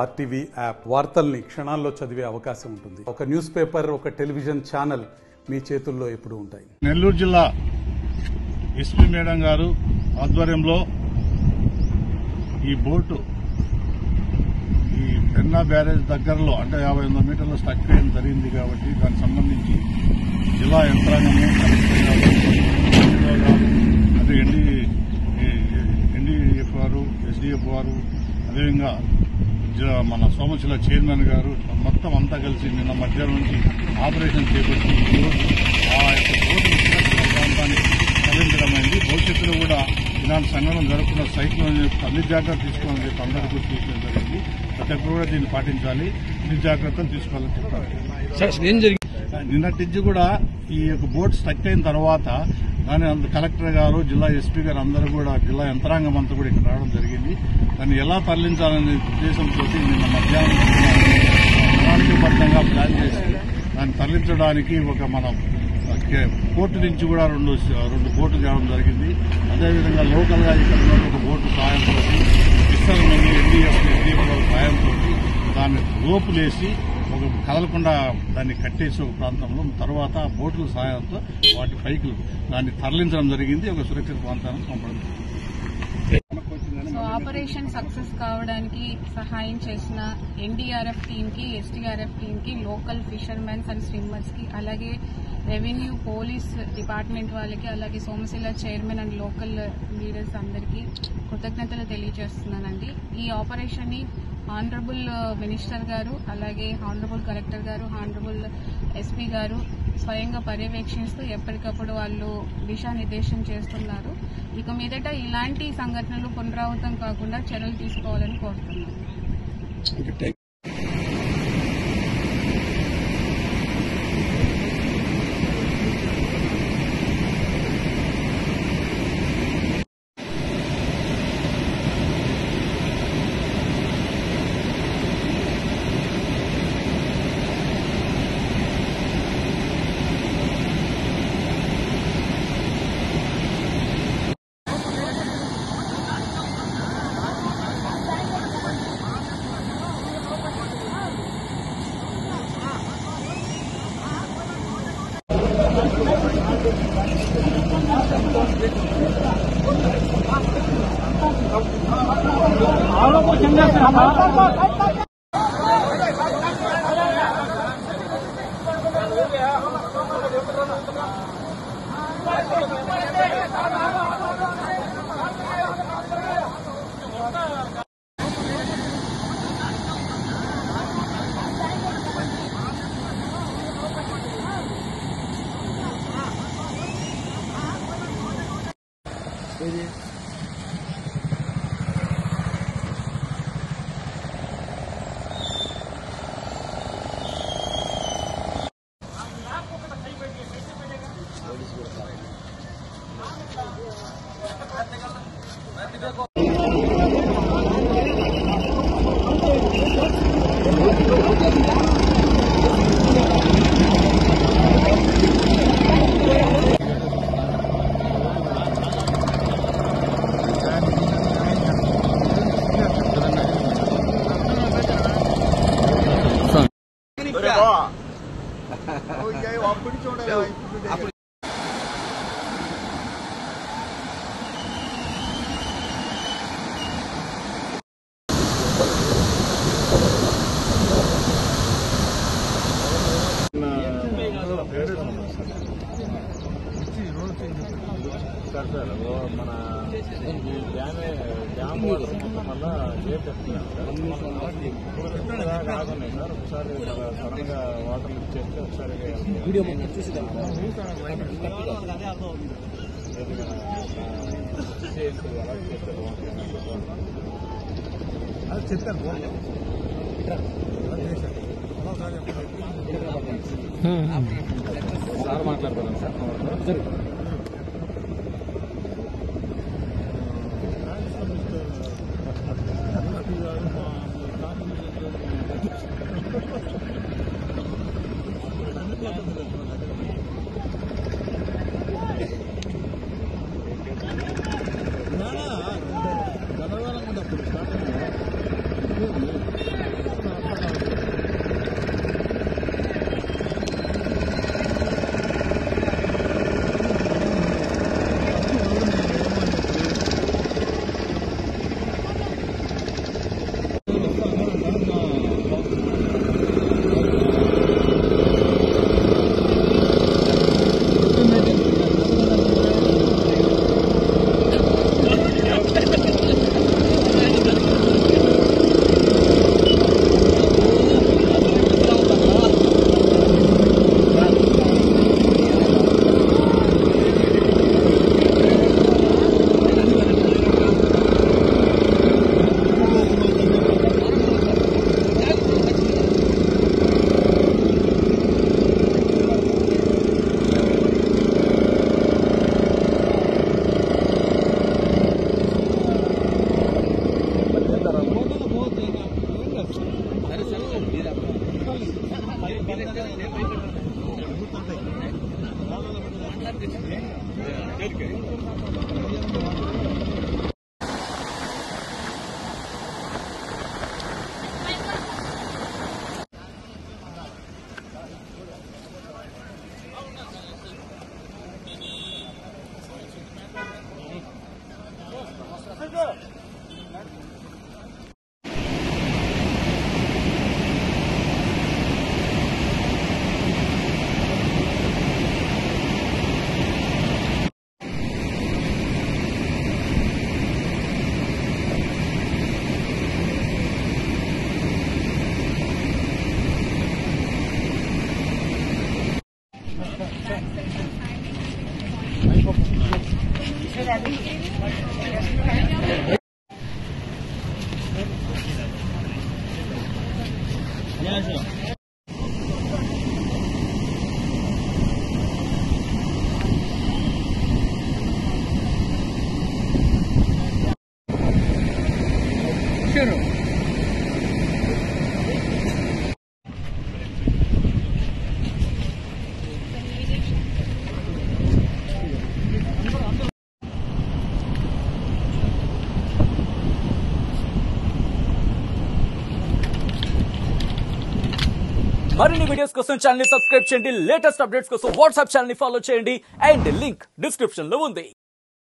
RTV app వార్తల్ని క్షణాల్లో చదివే అవకాశం ఉంటుంది. ఒక న్యూస్ పేపర్, ఒక టెలివిజన్ ఛానల్ మీ చేతుల్లో ఎప్పుడూ ఉంటాయి. నెల్లూరు జిల్లా ఎస్పీ మేడం గారు ఆధ్వర్యంలో ఈ బోటు ఈ పెన్నా బ్యారేజ్ దగ్గరలో అంటే 58 మీటర్ల స్టక్ చేయడం జరిగింది కాబట్టి దానికి సంబంధించి జిల్లా యంత్రాంగము అదే ఎన్డీఎఫ్ వారు, ఎస్డీఎఫ్ వారు, అదేవిధంగా మన సోమశిల చైర్మన్ గారు మొత్తం అంతా కలిసి నిన్న మధ్యాహ్నం నుంచి ఆపరేషన్ చేపట్టి ఈరోజు ఆ యొక్క బోటును సురక్షిత ప్రాంతానికి తరలించడమైంది. భవిష్యత్తులో కూడా ఇలాంటి సంఘటన జరుగుతున్న సైక్లోన్ అన్ని జాగ్రత్తలు తీసుకోవాలని చెప్పి అందరికీ సూచించడం జరిగింది. ప్రతి ఒక్కరు కూడా దీన్ని పాటించాలి, అన్ని జాగ్రత్తలు తీసుకోవాలని చెప్పారు. నిన్నటి నుంచి కూడా ఈ యొక్క బోట్ స్టక్ అయిన తర్వాత దాని కలెక్టర్ గారు, జిల్లా ఎస్పీ గారు అందరూ కూడా జిల్లా యంత్రాంగం అంతా కూడా ఇక్కడ రావడం జరిగింది. దాన్ని ఎలా తరలించాలనే ఉద్దేశంతో నిన్న మధ్యాహ్నం ప్రణాళికబద్ధంగా ప్లాన్ చేసి దాన్ని తరలించడానికి ఒక మనం పోర్టు నుంచి కూడా రెండు బోట్లు తేవడం జరిగింది. అదేవిధంగా లోకల్ గా ఇక్కడ ఉన్న ఒక బోటు సాయంతో ఇస్తారు ఎన్డీఎఫ్ సాయంతో దాన్ని రోపులేసి ఒక కదలకుండా దాన్ని కట్టేసి ఒక ప్రాంతంలో తర్వాత బోట్ల సహాయంతో వాటి పైకి దాన్ని తరలించడం జరిగింది. ఒక సురక్షిత ప్రాంతానికి పంపడం. ఆపరేషన్ సక్సెస్ కావడానికి సహాయం చేసిన ఎన్డీఆర్ఎఫ్ టీమ్ కి, ఎస్డీఆర్ఎఫ్ టీమ్ కి, లోకల్ ఫిషర్మెన్స్ అండ్ స్విమ్మర్స్ కి, అలాగే రెవెన్యూ, పోలీస్ డిపార్ట్మెంట్ వాళ్ళకి, అలాగే Somasila chairman and local leaders అందరికీ కృతజ్ఞతలు తెలియజేస్తున్నానండి. ఈ ఆపరేషన్ ని ఆనరబుల్ మినిస్టర్ గారు, అలాగే ఆనరబుల్ కలెక్టర్ గారు, ఆనరబుల్ ఎస్పీ గారు స్వయంగా పర్యవేక్షిస్తూ ఎప్పటికప్పుడు వాళ్ళు దిశానిర్దేశం చేస్తున్నారు. ఇక మీదట ఇలాంటి సంఘటనలు పునరావృతం కాకుండా చర్యలు తీసుకోవాలని కోరుతున్నాను. మన డ్యామ్ వాటర్ మొత్తం వల్ల కాకుండా సార్ ఒకసారి సడన్ గా వాటర్ లిఫ్ట్ చేస్తే ఒకసారి చెప్పారు సార్ మాట్లాడతాను సార్. గణవారం కూడా మరిన్ని వీడియోస్ కోసం ఛానల్ ని సబ్స్క్రైబ్ చేయండి. లేటెస్ట్ అప్డేట్స్ కోసం వాట్సాప్ ఛానల్ ని ఫాలో చేయండి. అండ్ లింక్ డిస్క్రిప్షన్ లో ఉంది.